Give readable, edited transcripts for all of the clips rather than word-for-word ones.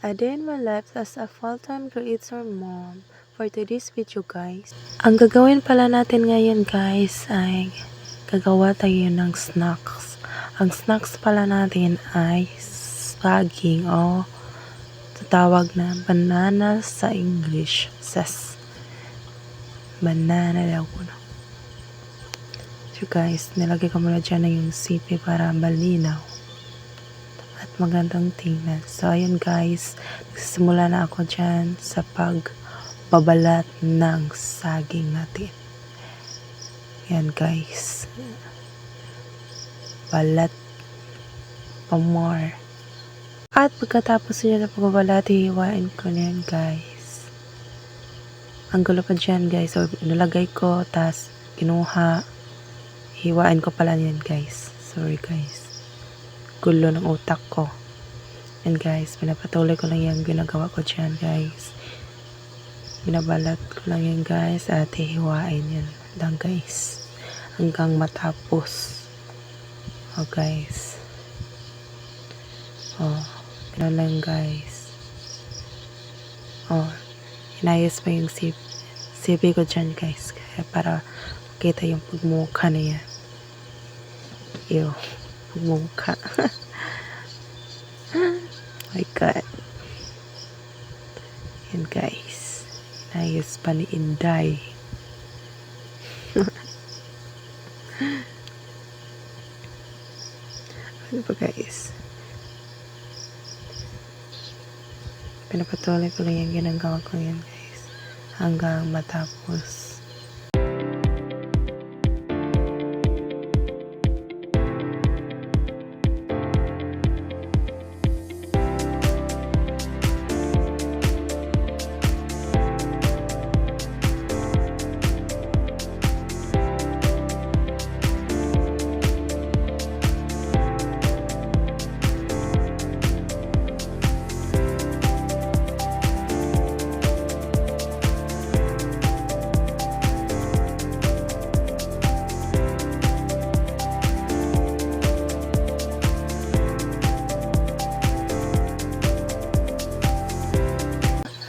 A day in my life as a full-time creator mom. For today's video guys, ang gagawin pala natin ngayon guys ay gagawa tayo ng snacks. Ang snacks pala natin ay saging o tatawag na banana sa English. Banana daw ko no. So guys, nilagay ko muna dyan na yung sipi para malinaw at magandang tingnan. So ayun guys, nagsisimula na ako dyan sa pagbabalat ng saging natin. Yan guys, balat pa more. At pagkatapos nyo na pagbabalat, hihiwain ko na yan guys. Ang gulo pa dyan guys, so nilagay ko, tas kinuha, hiwain ko pala yan guys. Sorry guys, gulo ng utak ko. And guys, pinapatuloy ko lang yung ginagawa ko dyan guys. Binabalat ko lang yan guys at hihiwain yan lang guys hanggang matapos. Oh guys, oh gano'n lang guys. Oh, inayos pa yung sipi ko dyan guys, kaya para makita yung pagmukha na yan. Ew, pagmukha. My god. Yan guys, inayos pa ni Inday. Ano ba guys, pinapatuloy ko lang yung ginagawa ko yan guys hanggang matapos.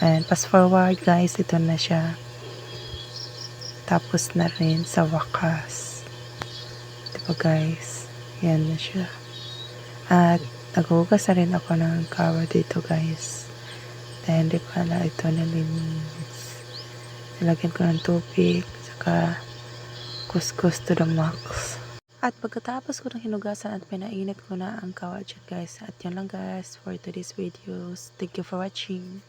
And fast forward guys, ito na siya. Tapos na rin sa wakas. Diba guys? Yan na siya. At naghugas na rin ako ng cover dito guys. Dahil hindi pala ito nalinis. Nilagyan ko ng tubig. Saka kuskus to the max. At pagkatapos ko ng hinugasan at pinainit ko na ang kawad guys. At yun lang guys for today's videos. Thank you for watching.